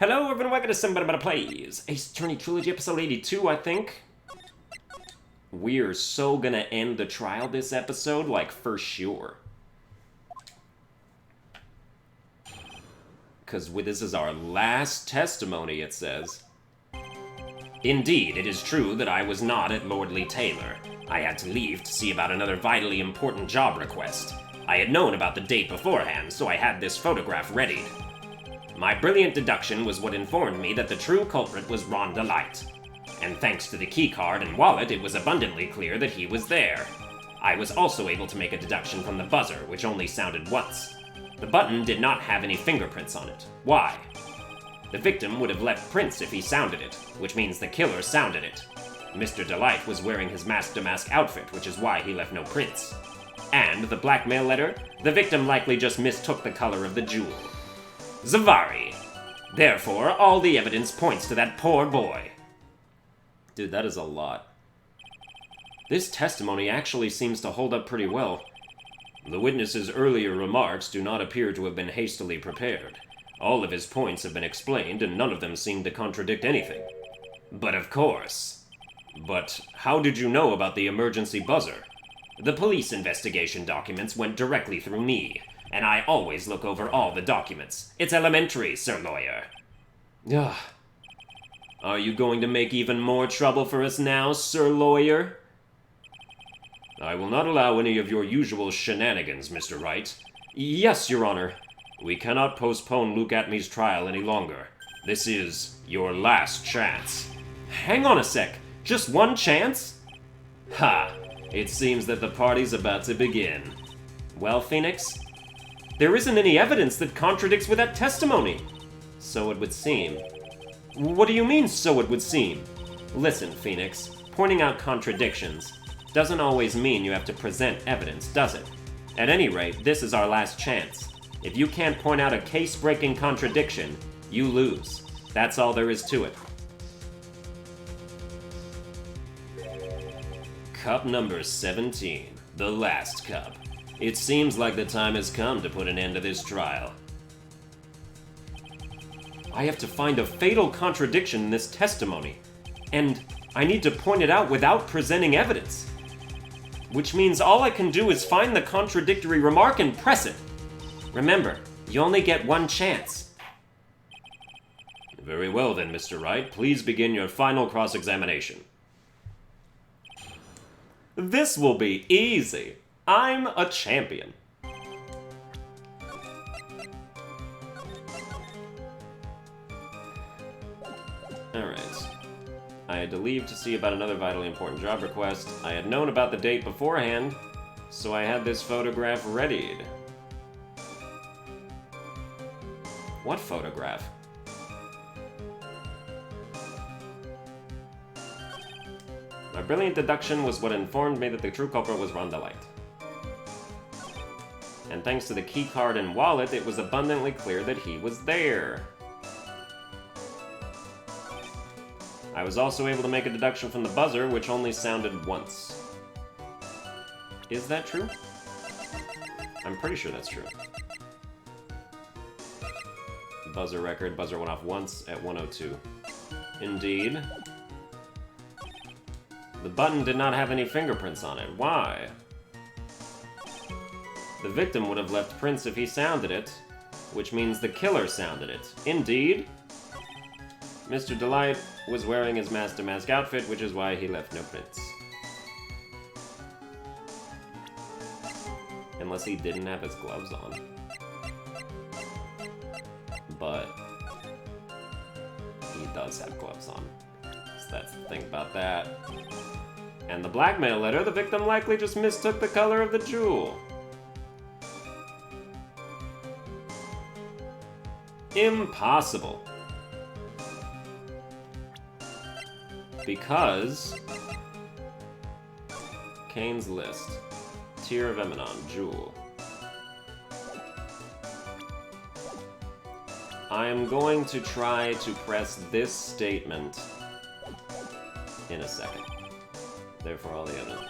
Hello, everyone, welcome to Sunburned Plays. Ace Attorney Trilogy, episode 82, I think. We're so gonna end the trial this episode, like, for sure. Because this is our last testimony, it says. Indeed, it is true that I was not at Lord Lee Taylor. I had to leave to see about another vitally important job request. I had known about the date beforehand, so I had this photograph readied. My brilliant deduction was what informed me that the true culprit was Rhonda Light. And thanks to the keycard and wallet, it was abundantly clear that he was there. I was also able to make a deduction from the buzzer, which only sounded once. The button did not have any fingerprints on it. Why? The victim would have left prints if he sounded it, which means the killer sounded it. Mr. Delight was wearing his mask-to-mask outfit, which is why he left no prints. And the blackmail letter? The victim likely just mistook the color of the jewel. Zavari. Therefore, all the evidence points to that poor boy. Dude, that is a lot. This testimony actually seems to hold up pretty well. The witness's earlier remarks do not appear to have been hastily prepared. All of his points have been explained, and none of them seem to contradict anything. But of course. But how did you know about the emergency buzzer? The police investigation documents went directly through me. And I always look over all the documents. It's elementary, Sir Lawyer. Ugh. Are you going to make even more trouble for us now, Sir Lawyer? I will not allow any of your usual shenanigans, Mr. Wright. Yes, Your Honor. We cannot postpone Luke Acme's trial any longer. This is your last chance. Hang on a sec. Just one chance? Ha! It seems that the party's about to begin. Well, Phoenix? There isn't any evidence that contradicts with that testimony. So it would seem. What do you mean, so it would seem? Listen, Phoenix, pointing out contradictions doesn't always mean you have to present evidence, does it? At any rate, this is our last chance. If you can't point out a case-breaking contradiction, you lose. That's all there is to it. Cup number 17. The last cup. It seems like the time has come to put an end to this trial. I have to find a fatal contradiction in this testimony, and I need to point it out without presenting evidence. Which means all I can do is find the contradictory remark and press it. Remember, you only get one chance. Very well then, Mr. Wright. Please begin your final cross-examination. This will be easy. I'm a champion. Alright. I had to leave to see about another vitally important job request. I had known about the date beforehand, so I had this photograph readied. What photograph? My brilliant deduction was what informed me that the true culprit was Rhonda Light. And thanks to the keycard and wallet, it was abundantly clear that he was there. I was also able to make a deduction from the buzzer, which only sounded once. Is that true? I'm pretty sure that's true. Buzzer record, buzzer went off once at 1:02. Indeed. The button did not have any fingerprints on it. Why? The victim would have left prints if he sounded it, which means the killer sounded it. Indeed. Mr. Delight was wearing his mask-to-mask outfit, which is why he left no prints. Unless he didn't have his gloves on. But he does have gloves on. So that's the thing about that. And the blackmail letter, the victim likely just mistook the color of the jewel. Impossible. Because Kane's list. Tear of Eminon, jewel. I am going to try to press this statement in a second. Therefore, all the others.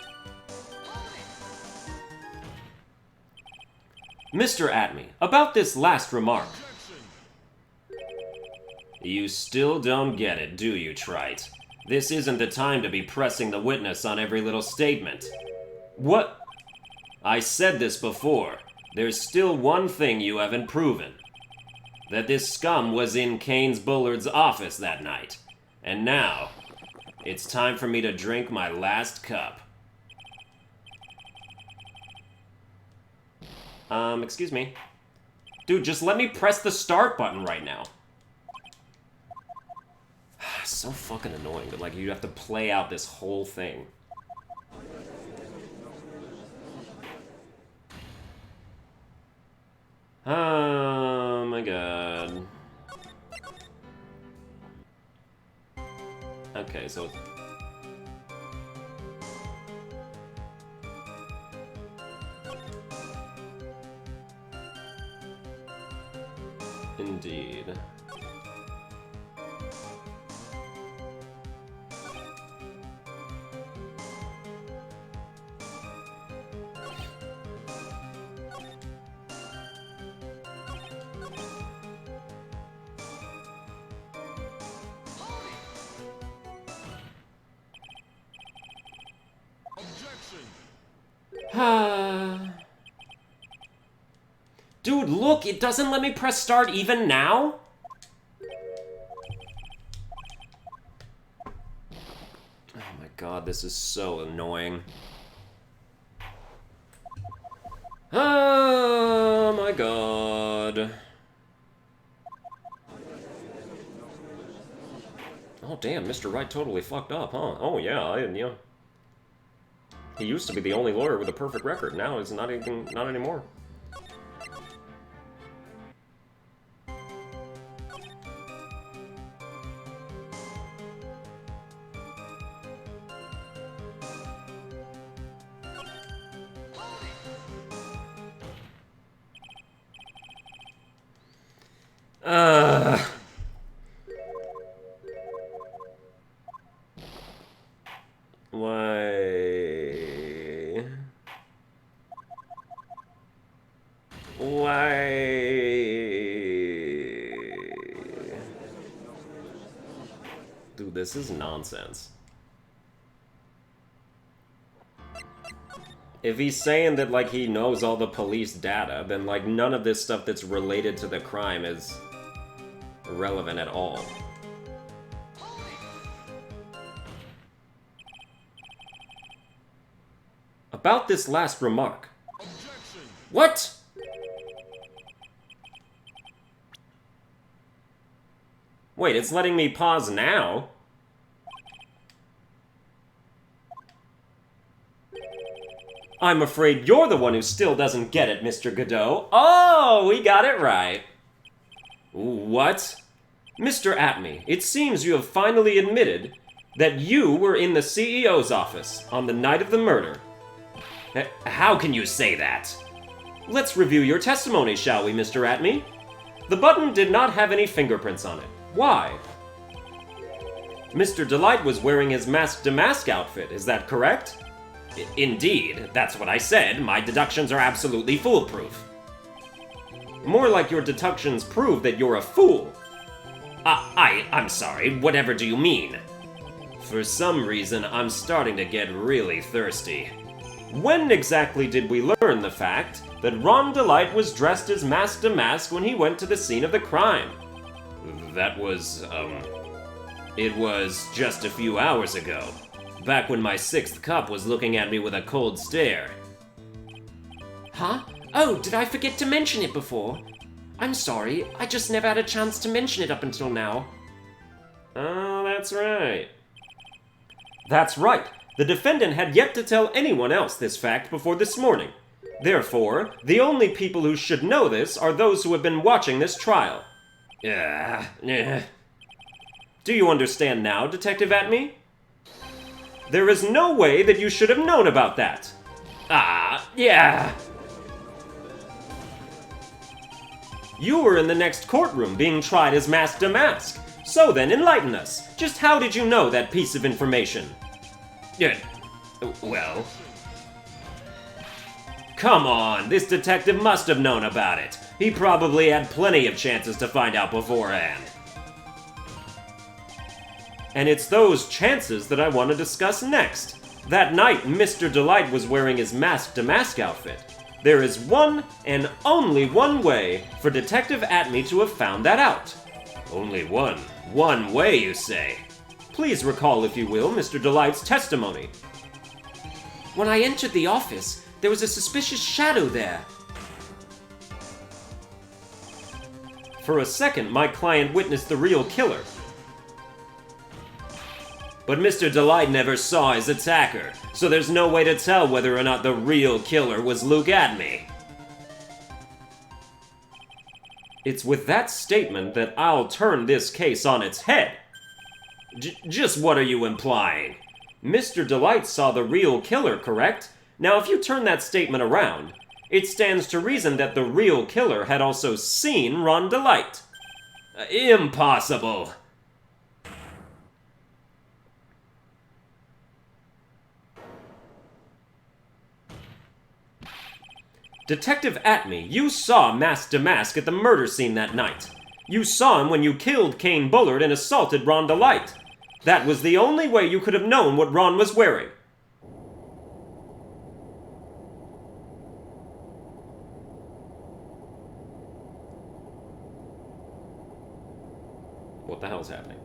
Mr. Acme, about this last remark. You still don't get it, do you, Trite? This isn't the time to be pressing the witness on every little statement. What? I said this before. There's still one thing you haven't proven. That this scum was in Kane's Bullard's office that night. And now, it's time for me to drink my last cup. Excuse me. Dude, just let me press the start button right now. So fucking annoying that, like, you have to play out this whole thing. Oh my god. Okay, so... Indeed. Dude, look, it doesn't let me press start even now? Oh my god, this is so annoying. Oh my god. Oh damn, Mr. Wright totally fucked up, huh? Oh yeah, yeah. He used to be the only lawyer with a perfect record. Now he's not anymore. Dude, this is nonsense. If he's saying that, like, he knows all the police data, then, like, none of this stuff that's related to the crime is relevant at all. About this last remark. Objection. What? Wait, it's letting me pause now? I'm afraid you're the one who still doesn't get it, Mr. Godot. Oh, we got it right. What? Mr. Acme, it seems you have finally admitted that you were in the CEO's office on the night of the murder. How can you say that? Let's review your testimony, shall we, Mr. Acme? The button did not have any fingerprints on it. Why? Mr. Delight was wearing his mask-to-mask outfit, is that correct? Indeed, that's what I said. My deductions are absolutely foolproof. More like your deductions prove that you're a fool. I'm sorry, whatever do you mean? For some reason, I'm starting to get really thirsty. When exactly did we learn the fact that Ron Delight was dressed as mask-to-mask when he went to the scene of the crime? That was, it was just a few hours ago. Back when my sixth cup was looking at me with a cold stare. Huh? Oh, did I forget to mention it before? I'm sorry, I just never had a chance to mention it up until now. Oh, that's right. That's right. The defendant had yet to tell anyone else this fact before this morning. Therefore, the only people who should know this are those who have been watching this trial. Do you understand now, Detective Acme? There is no way that you should have known about that. Yeah. You were in the next courtroom being tried as mask-to-mask. So then, enlighten us. Just how did you know that piece of information? Well... Come on, this detective must have known about it. He probably had plenty of chances to find out beforehand. And it's those chances that I want to discuss next. That night, Mr. Delight was wearing his mask-to-mask outfit. There is one and only one way for Detective Acme to have found that out. Only one way, you say? Please recall, if you will, Mr. Delight's testimony. When I entered the office, there was a suspicious shadow there. For a second, my client witnessed the real killer. But Mr. Delight never saw his attacker, so there's no way to tell whether or not the real killer was Luke Acme. It's with that statement that I'll turn this case on its head. Just what are you implying? Mr. Delight saw the real killer, correct? Now, if you turn that statement around, it stands to reason that the real killer had also seen Ron Delight. Impossible! Detective Acme, you saw Mask to Mask at the murder scene that night. You saw him when you killed Kane Bullard and assaulted Ron Delight. That was the only way you could have known what Ron was wearing. What the hell's happening?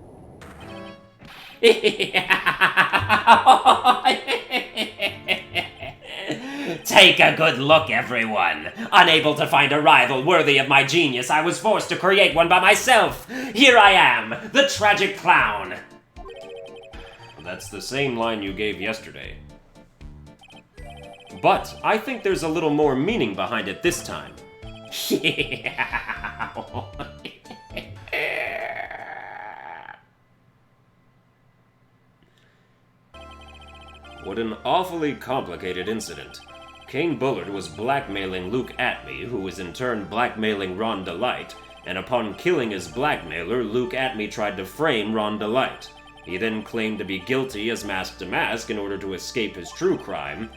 Take a good look, everyone. Unable to find a rival worthy of my genius, I was forced to create one by myself. Here I am, the tragic clown. That's the same line you gave yesterday. But I think there's a little more meaning behind it this time. What an awfully complicated incident. Kane Bullard was blackmailing Luke Acme, who was in turn blackmailing Ron Delight, and upon killing his blackmailer, Luke Acme tried to frame Ron Delight. He then claimed to be guilty as Mask to Mask in order to escape his true crime,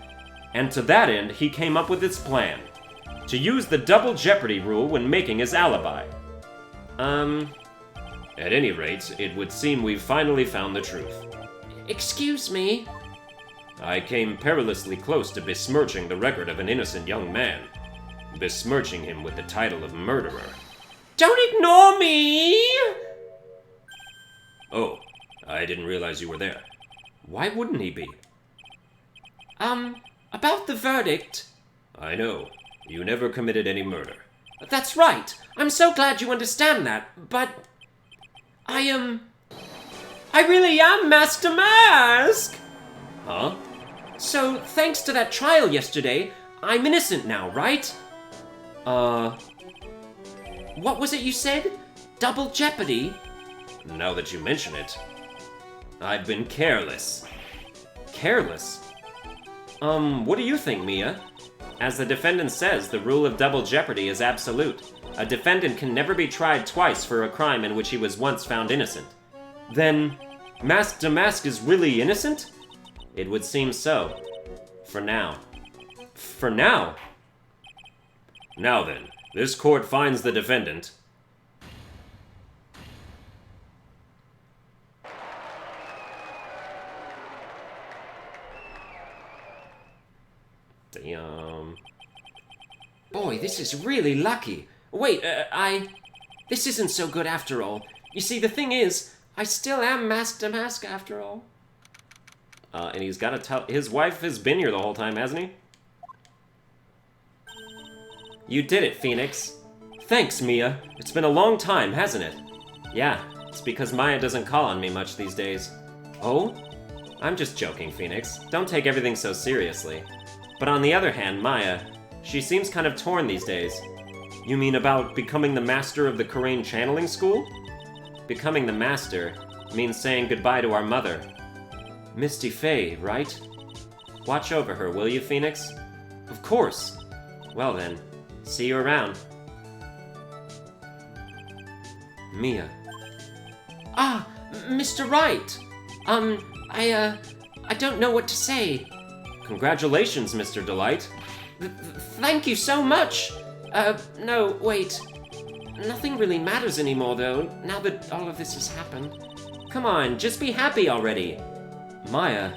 and to that end, he came up with this plan. To use the double jeopardy rule when making his alibi. At any rate, it would seem we've finally found the truth. Excuse me? I came perilously close to besmirching the record of an innocent young man. Besmirching him with the title of murderer. Don't ignore me! Oh, I didn't realize you were there. Why wouldn't he be? About the verdict. I know. You never committed any murder. That's right. I'm so glad you understand that, but... I really am Mask to Mask! Huh? So, thanks to that trial yesterday, I'm innocent now, right? What was it you said? Double jeopardy? Now that you mention it, I've been careless. Careless? What do you think, Mia? As the defendant says, the rule of double jeopardy is absolute. A defendant can never be tried twice for a crime in which he was once found innocent. Then, Mask to Mask is really innocent? It would seem so. For now. For now? Now then, this court finds the defendant. Damn. Boy, this is really lucky. Wait, this isn't so good after all. You see, the thing is, I still am Mask to Mask after all. And he's gotta tell... His wife has been here the whole time, hasn't he? You did it, Phoenix. Thanks, Mia. It's been a long time, hasn't it? Yeah, it's because Maya doesn't call on me much these days. Oh? I'm just joking, Phoenix. Don't take everything so seriously. But on the other hand, Maya, she seems kind of torn these days. You mean about becoming the master of the Karain channeling school? Becoming the master means saying goodbye to our mother. Misty Faye, right? Watch over her, will you, Phoenix? Of course. Well then, see you around. Mia. Ah, Mr. Wright! I don't know what to say. Congratulations, Mr. Delight. Thank you so much! No, wait. Nothing really matters anymore, though, now that all of this has happened. Come on, just be happy already. Maya,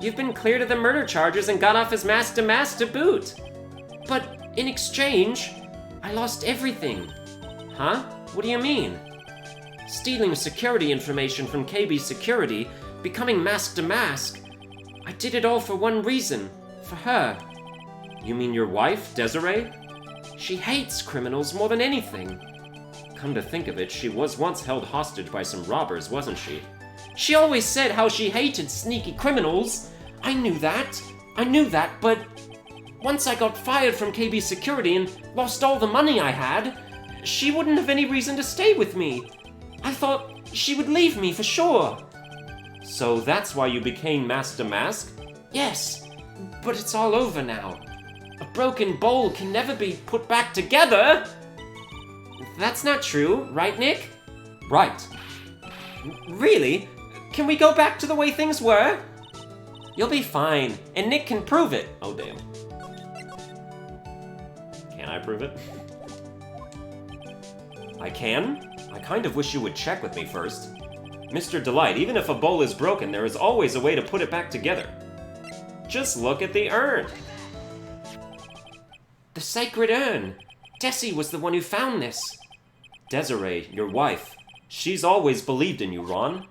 you've been cleared of the murder charges and got off as mask to boot. But in exchange, I lost everything. Huh? What do you mean? Stealing security information from KB Security, becoming mask to mask. I did it all for one reason, for her. You mean your wife, Desiree? She hates criminals more than anything. Come to think of it, she was once held hostage by some robbers, wasn't she? She always said how she hated sneaky criminals. I knew that, but once I got fired from KB Security and lost all the money I had, she wouldn't have any reason to stay with me. I thought she would leave me for sure. So that's why you became mask to mask? Yes, but it's all over now. A broken bowl can never be put back together. That's not true, right, Nick? Right. Really? Can we go back to the way things were? You'll be fine, and Nick can prove it. Oh, damn. Can I prove it? I can? I kind of wish you would check with me first. Mr. Delight, even if a bowl is broken, there is always a way to put it back together. Just look at the urn. The sacred urn. Tessie was the one who found this. Desiree, your wife. She's always believed in you, Ron.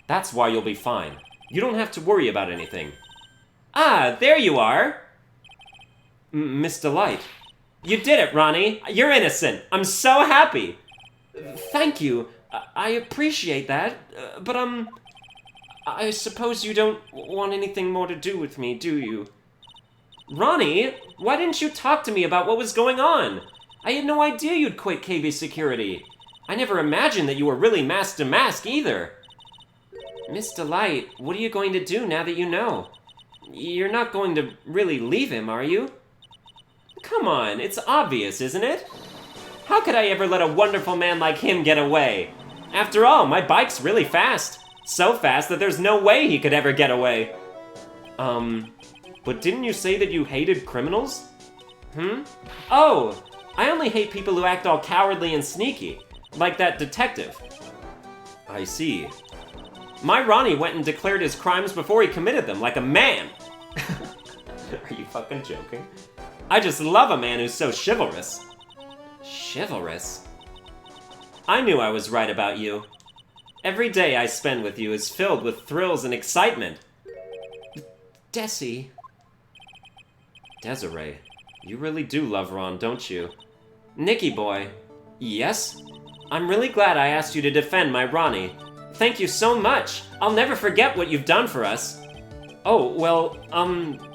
That's why you'll be fine. You don't have to worry about anything. Ah, there you are. Miss Delight. You did it, Ronnie. You're innocent. I'm so happy. Thank you. I appreciate that. But I suppose you don't want anything more to do with me, do you? Ronnie, why didn't you talk to me about what was going on? I had no idea you'd quit KB Security. I never imagined that you were really mask to mask either. Miss Delight, what are you going to do now that you know? You're not going to really leave him, are you? Come on, it's obvious, isn't it? How could I ever let a wonderful man like him get away? After all, my bike's really fast. So fast that there's no way he could ever get away. But didn't you say that you hated criminals? Oh, I only hate people who act all cowardly and sneaky, like that detective. I see. My Ronnie went and declared his crimes before he committed them, like a man. Are you fucking joking? I just love a man who's so chivalrous. Chivalrous? I knew I was right about you. Every day I spend with you is filled with thrills and excitement. Dessie. Desiree, you really do love Ron, don't you? Nicky boy. Yes? I'm really glad I asked you to defend my Ronnie. Thank you so much. I'll never forget what you've done for us. Oh, well,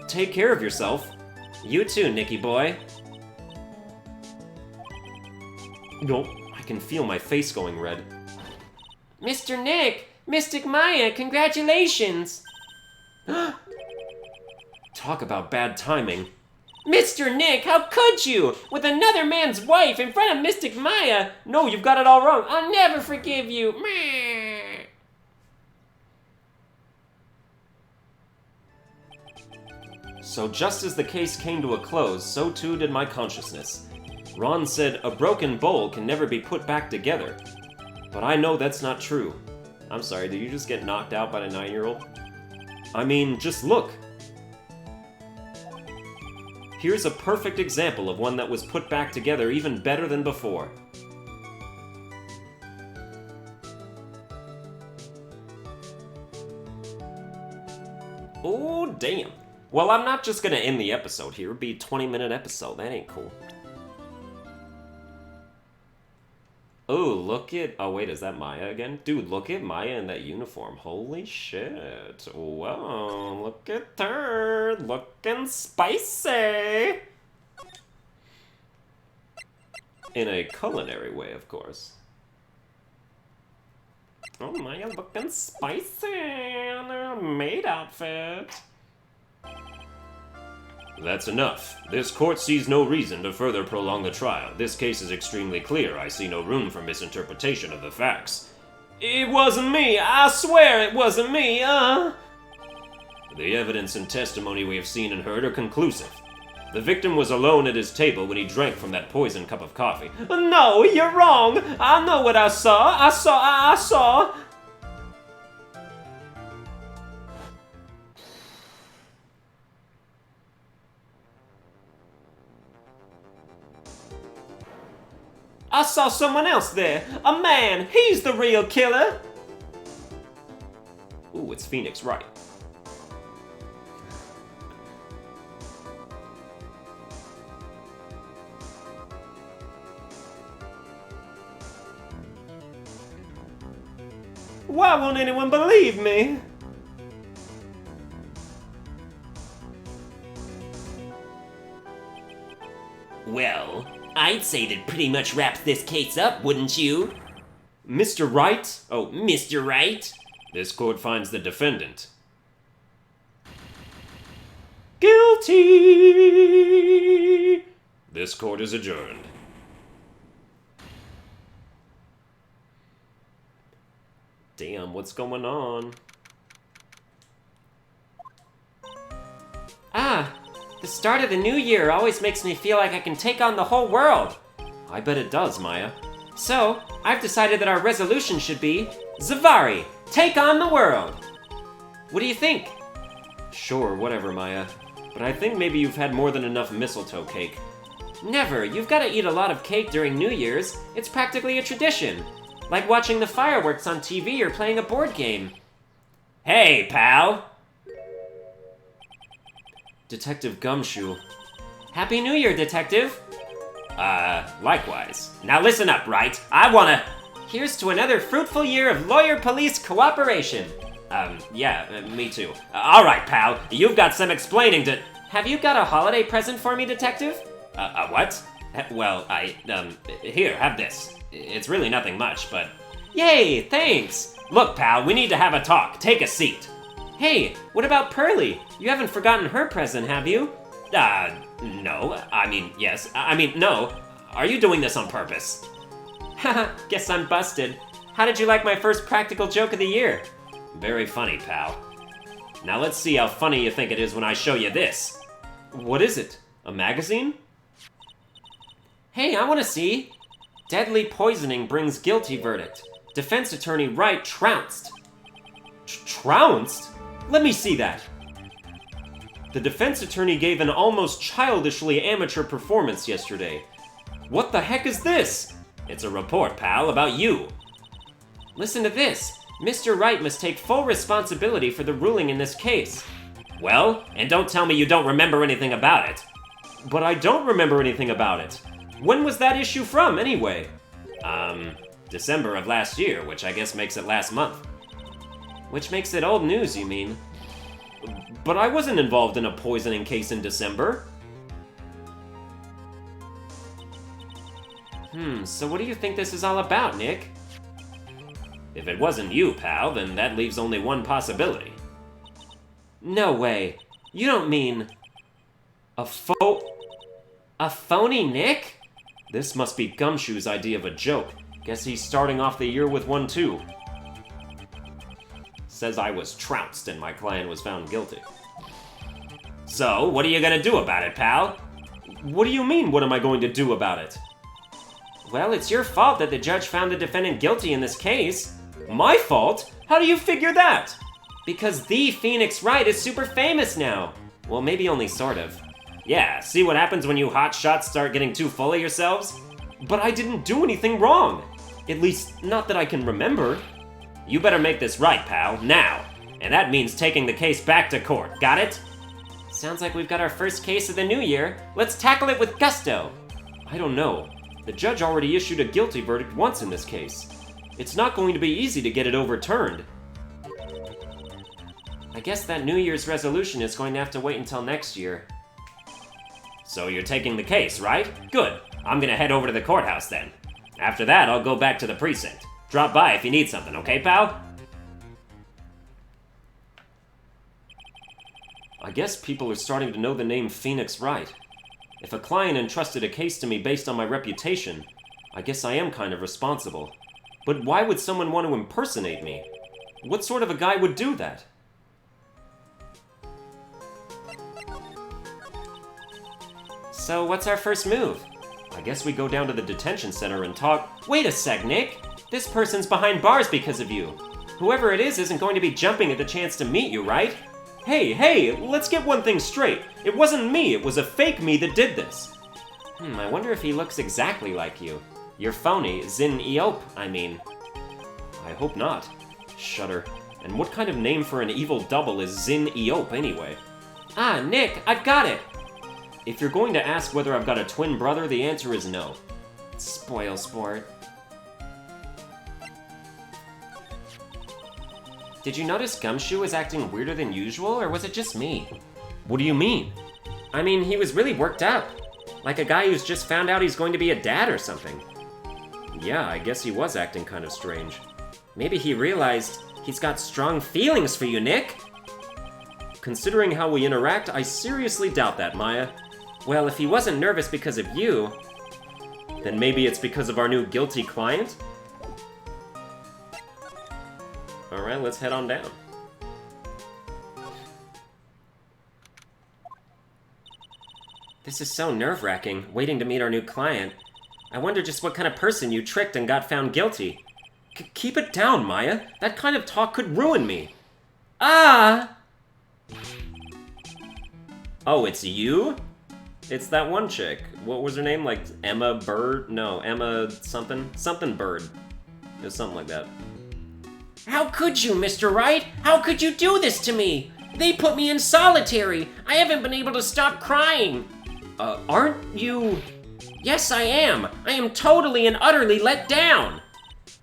take care of yourself. You too, Nicky boy. No, I can feel my face going red. Mr. Nick! Mystic Maya, congratulations! Talk about bad timing. Mr. Nick, how could you? With another man's wife in front of Mystic Maya? No, you've got it all wrong. I'll never forgive you. So just as the case came to a close, so too did my consciousness. Ron said, a broken bowl can never be put back together. But I know that's not true. I'm sorry, did you just get knocked out by a 9-year-old? I mean, just look. Here's a perfect example of one that was put back together even better than before. Oh, damn. Well, I'm not just gonna end the episode here. It'd be a 20-minute episode. That ain't cool. Oh, look at... Oh, wait, is that Maya again? Dude, look at Maya in that uniform. Holy shit. Whoa, look at her. Looking spicy. In a culinary way, of course. Oh, Maya looking spicy on her maid outfit. That's enough. This court sees no reason to further prolong the trial. This case is extremely clear. I see no room for misinterpretation of the facts. It wasn't me! I swear it wasn't me! The evidence and testimony we have seen and heard are conclusive. The victim was alone at his table when he drank from that poisoned cup of coffee. No, you're wrong! I know what I saw! I saw... I saw someone else there. A man. He's the real killer. Ooh, it's Phoenix Wright. Why won't anyone believe me? Well, I'd say that pretty much wraps this case up, wouldn't you? Mr. Wright? Oh, Mr. Wright? This court finds the defendant Guilty! This court is adjourned. Damn, what's going on? Ah, the start of the new year always makes me feel like I can take on the whole world. I bet it does, Maya. So, I've decided that our resolution should be Zavari, take on the world. What do you think? Sure, whatever, Maya. But I think maybe you've had more than enough mistletoe cake. Never. You've got to eat a lot of cake during New Year's. It's practically a tradition. Like watching the fireworks on TV or playing a board game. Hey, pal! Detective Gumshoe. Happy New Year, Detective. Likewise. Now listen up, Wright. I wanna... Here's to another fruitful year of lawyer-police cooperation. Yeah, me too. All right, pal. You've got some explaining to... Have you got a holiday present for me, Detective? What? Well, here, have this. It's really nothing much, but... Yay, thanks. Look, pal, we need to have a talk. Take a seat. Hey, what about Pearlie? You haven't forgotten her present, have you? No. I mean, yes. I mean, no. Are you doing this on purpose? Haha, guess I'm busted. How did you like my first practical joke of the year? Very funny, pal. Now let's see how funny you think it is when I show you this. What is it? A magazine? Hey, I want to see. Deadly poisoning brings guilty verdict. Defense attorney Wright trounced. Trounced? Let me see that. The defense attorney gave an almost childishly amateur performance yesterday. What the heck is this? It's a report, pal, about you. Listen to this. Mr. Wright must take full responsibility for the ruling in this case. Well, and don't tell me you don't remember anything about it. But I don't remember anything about it. When was that issue from, anyway? December of last year, which I guess makes it last month. Which makes it old news, you mean? But I wasn't involved in a poisoning case in December. So what do you think this is all about, Nick? If it wasn't you, pal, then that leaves only one possibility. No way. You don't mean... A phony Nick? This must be Gumshoe's idea of a joke. Guess he's starting off the year with one too. Says I was trounced and my client was found guilty. So, what are you gonna do about it, pal? What do you mean, what am I going to do about it? Well, it's your fault that the judge found the defendant guilty in this case. My fault? How do you figure that? Because the Phoenix Wright is super famous now. Well, maybe only sort of. Yeah, see what happens when you hotshots start getting too full of yourselves? But I didn't do anything wrong. At least, not that I can remember. You better make this right, pal, now. And that means taking the case back to court, got it? Sounds like we've got our first case of the new year. Let's tackle it with gusto. I don't know. The judge already issued a guilty verdict once in this case. It's not going to be easy to get it overturned. I guess that New Year's resolution is going to have to wait until next year. So you're taking the case, right? Good. I'm gonna head over to the courthouse then. After that, I'll go back to the precinct. Drop by if you need something, okay, pal? I guess people are starting to know the name Phoenix Wright. If a client entrusted a case to me based on my reputation, I guess I am kind of responsible. But why would someone want to impersonate me? What sort of a guy would do that? So what's our first move? I guess we go down to the detention center and talk. Wait a sec, Nick. This person's behind bars because of you. Whoever it is isn't going to be jumping at the chance to meet you, right? Hey, let's get one thing straight. It wasn't me, it was a fake me that did this. I wonder if he looks exactly like you. Your phony, Zin Eop, I mean. I hope not. Shudder. And what kind of name for an evil double is Zin Eop, anyway? Ah, Nick, I've got it! If you're going to ask whether I've got a twin brother, the answer is no. Spoil sport. Did you notice Gumshoe was acting weirder than usual, or was it just me? What do you mean? I mean, he was really worked up. Like a guy who's just found out he's going to be a dad or something. Yeah, I guess he was acting kind of strange. Maybe he realized he's got strong feelings for you, Nick. Considering how we interact, I seriously doubt that, Maya. Well, if he wasn't nervous because of you, then maybe it's because of our new guilty client? Alright, let's head on down. This is so nerve-wracking, waiting to meet our new client. I wonder just what kind of person you tricked and got found guilty. Keep it down, Maya. That kind of talk could ruin me. Ah! Oh, it's you? It's that one chick. What was her name? Like, Emma Bird? No, Emma something? Something Bird. It was something like that. How could you, Mr. Wright? How could you do this to me? They put me in solitary. I haven't been able to stop crying. Aren't you... Yes, I am. I am totally and utterly let down.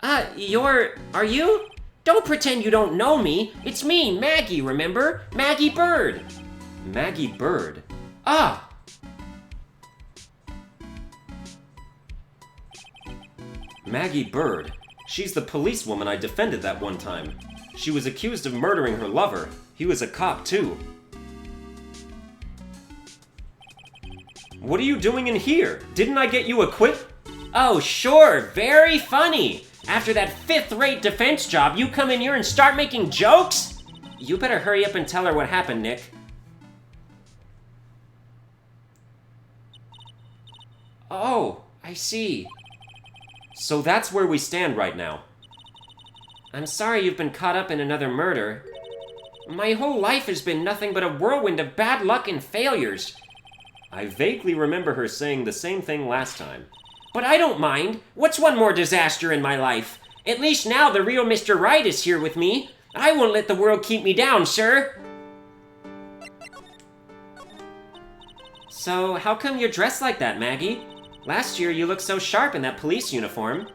Are you? Don't pretend you don't know me. It's me, Maggie, remember? Maggie Bird. Maggie Bird. Ah. Maggie Bird. She's the policewoman I defended that one time. She was accused of murdering her lover. He was a cop, too. What are you doing in here? Didn't I get you acquitted? Oh, sure. Very funny. After that fifth-rate defense job, you come in here and start making jokes? You better hurry up and tell her what happened, Nick. Oh, I see. So that's where we stand right now. I'm sorry you've been caught up in another murder. My whole life has been nothing but a whirlwind of bad luck and failures. I vaguely remember her saying the same thing last time. But I don't mind. What's one more disaster in my life? At least now the real Mr. Right is here with me. I won't let the world keep me down, sir. So, how come you're dressed like that, Maggie? Last year you looked so sharp in that police uniform.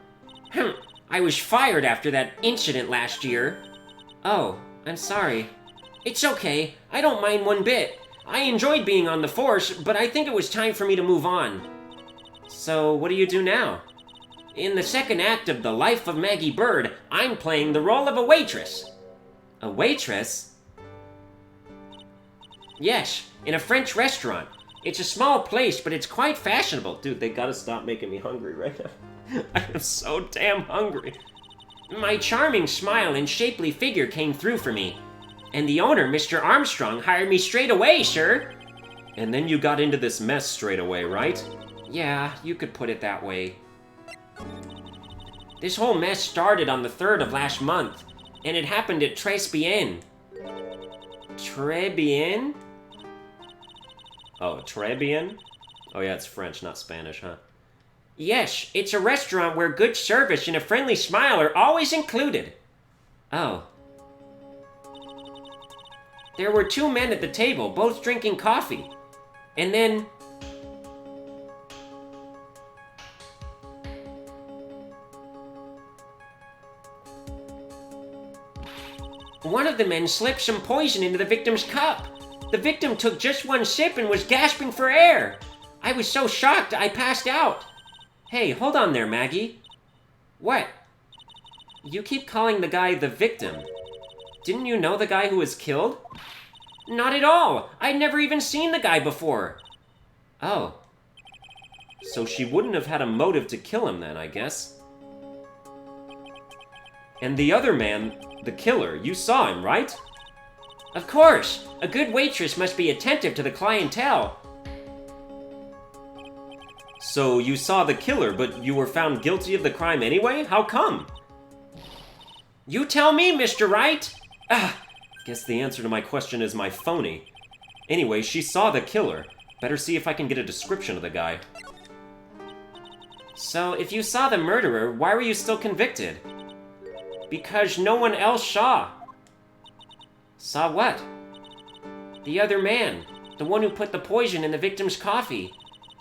I was fired after that incident last year. Oh, I'm sorry. It's okay. I don't mind one bit. I enjoyed being on the force, but I think it was time for me to move on. So, what do you do now? In the second act of The Life of Maggie Bird, I'm playing the role of a waitress. A waitress? Yes, in a French restaurant. It's a small place, but it's quite fashionable. Dude, they gotta stop making me hungry right now. I am so damn hungry. My charming smile and shapely figure came through for me. And the owner, Mr. Armstrong, hired me straight away, sir. And then you got into this mess straight away, right? Yeah, you could put it that way. This whole mess started on the 3rd of last month, and it happened at Tres Bien. Très bien? Oh, Très bien? Oh yeah, it's French, not Spanish, huh? Yes, it's a restaurant where good service and a friendly smile are always included. Oh. There were 2 men at the table, both drinking coffee. And then... one of the men slipped some poison into the victim's cup. The victim took just one sip and was gasping for air. I was so shocked, I passed out. Hey, hold on there, Maggie. What? You keep calling the guy the victim. Didn't you know the guy who was killed? Not at all. I'd never even seen the guy before. Oh. So she wouldn't have had a motive to kill him then, I guess. And the other man, the killer, you saw him, right? Of course. A good waitress must be attentive to the clientele. So you saw the killer, but you were found guilty of the crime anyway? How come? You tell me, Mr. Wright. Guess the answer to my question is my phony. Anyway, she saw the killer. Better see if I can get a description of the guy. So, if you saw the murderer, why were you still convicted? Because no one else saw. Saw what? The other man. The one who put the poison in the victim's coffee.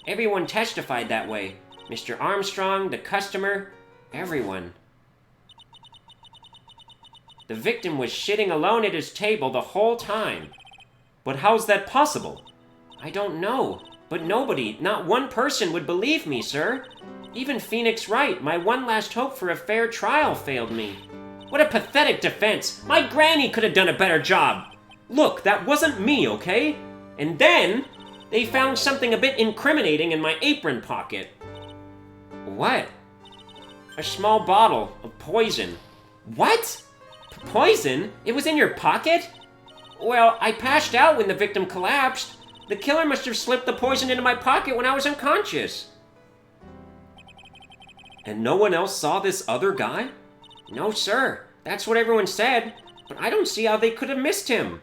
Everyone testified that way. Mr. Armstrong, the customer, everyone. The victim was sitting alone at his table the whole time. But how's that possible? I don't know, but nobody, not one person would believe me, sir. Even Phoenix Wright, my one last hope for a fair trial, failed me. What a pathetic defense! My granny could have done a better job! Look, that wasn't me, okay? And then, they found something a bit incriminating in my apron pocket. What? A small bottle of poison. What? Poison? It was in your pocket? Well, I passed out when the victim collapsed. The killer must have slipped the poison into my pocket when I was unconscious. And no one else saw this other guy? No, sir. That's what everyone said. But I don't see how they could have missed him.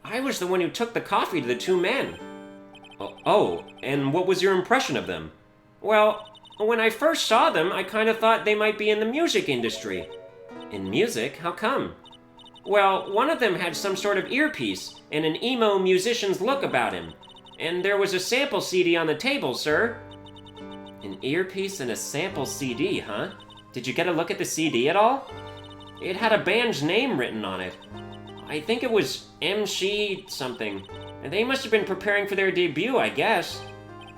I was the one who took the coffee to the two men. Oh, and what was your impression of them? Well, when I first saw them, I kind of thought they might be in the music industry. In music? How come? Well, one of them had some sort of earpiece and an emo musician's look about him. And there was a sample CD on the table, sir. An earpiece and a sample CD, huh? Did you get a look at the CD at all? It had a band's name written on it. I think it was MC something. And they must have been preparing for their debut, I guess.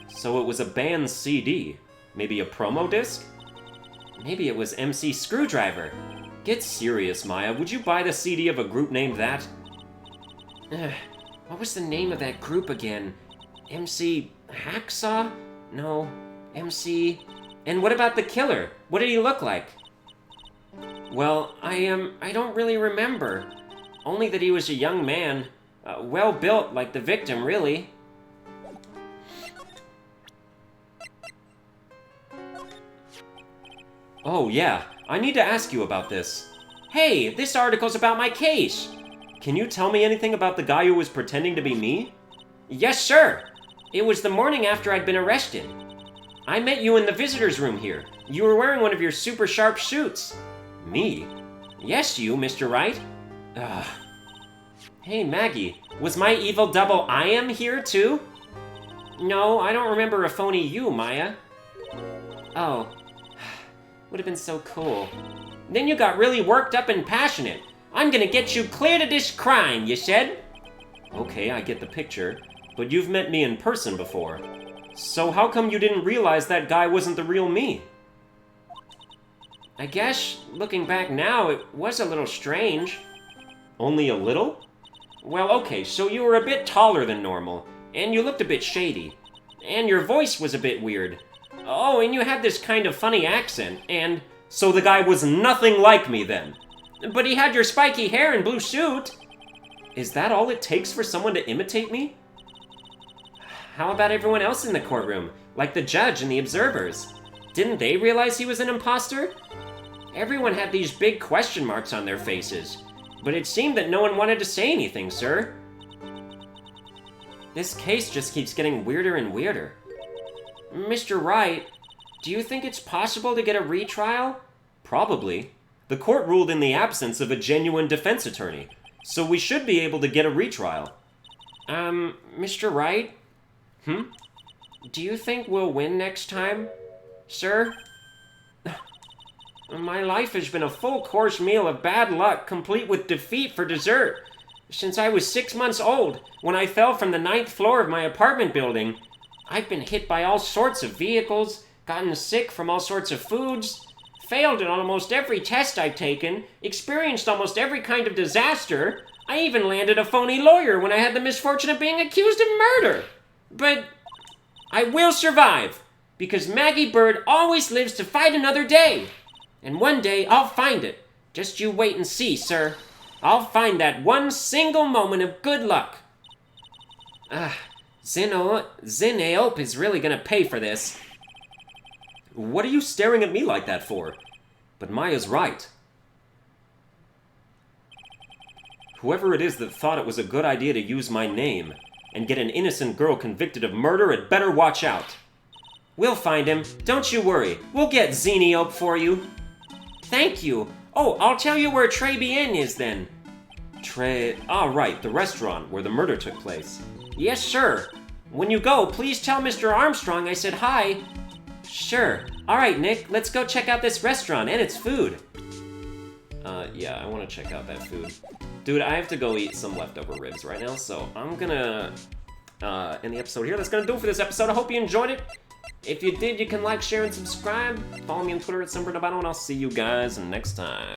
So it was a band's CD. Maybe a promo disc? Maybe it was MC Screwdriver. Get serious, Maya. Would you buy the CD of a group named that? What was the name of that group again? MC Hacksaw? No, MC... And what about the killer? What did he look like? Well, I don't really remember. Only that he was a young man. Well built, like the victim, really. Oh, yeah. I need to ask you about this. Hey, this article's about my case. Can you tell me anything about the guy who was pretending to be me? Yes, sir. It was the morning after I'd been arrested. I met you in the visitor's room here. You were wearing one of your super sharp suits. Me? Yes, you, Mr. Wright. Hey, Maggie, was my evil double I am here, too? No, I don't remember a phony you, Maya. Oh, would have been so cool. Then you got really worked up and passionate. I'm gonna get you cleared of this crime, you said? Okay, I get the picture, but you've met me in person before. So how come you didn't realize that guy wasn't the real me? I guess, looking back now, it was a little strange. Only a little? Well, okay, so you were a bit taller than normal, and you looked a bit shady, and your voice was a bit weird. Oh, and you had this kind of funny accent, and... So the guy was nothing like me then? But he had your spiky hair and blue suit. Is that all it takes for someone to imitate me? How about everyone else in the courtroom, like the judge and the observers? Didn't they realize he was an imposter? Everyone had these big question marks on their faces, but it seemed that no one wanted to say anything, sir. This case just keeps getting weirder and weirder. Mr. Wright, do you think it's possible to get a retrial? Probably. The court ruled in the absence of a genuine defense attorney, so we should be able to get a retrial. Mr. Wright? Do you think we'll win next time, sir? My life has been a full-course meal of bad luck, complete with defeat for dessert. Since I was 6 months old, when I fell from the 9th floor of my apartment building. I've been hit by all sorts of vehicles, gotten sick from all sorts of foods, failed at almost every test I've taken, experienced almost every kind of disaster. I even landed a phony lawyer when I had the misfortune of being accused of murder. But I will survive, because Maggie Bird always lives to fight another day. And one day I'll find it. Just you wait and see, sir. I'll find that one single moment of good luck. Zinaope is really gonna pay for this. What are you staring at me like that for? But Maya's right. Whoever it is that thought it was a good idea to use my name, and get an innocent girl convicted of murder, it better watch out. We'll find him. Don't you worry. We'll get Xeniope for you. Thank you. Oh, I'll tell you where Très Bien is then. Right, the restaurant where the murder took place. Yes, sure. When you go, please tell Mr. Armstrong I said hi. Sure. All right, Nick, let's go check out this restaurant and its food. Yeah, I want to check out that food. Dude, I have to go eat some leftover ribs right now, so I'm gonna end the episode here. That's gonna do it for this episode. I hope you enjoyed it. If you did, you can like, share, and subscribe. Follow me on Twitter at Sunburned, and I'll see you guys next time.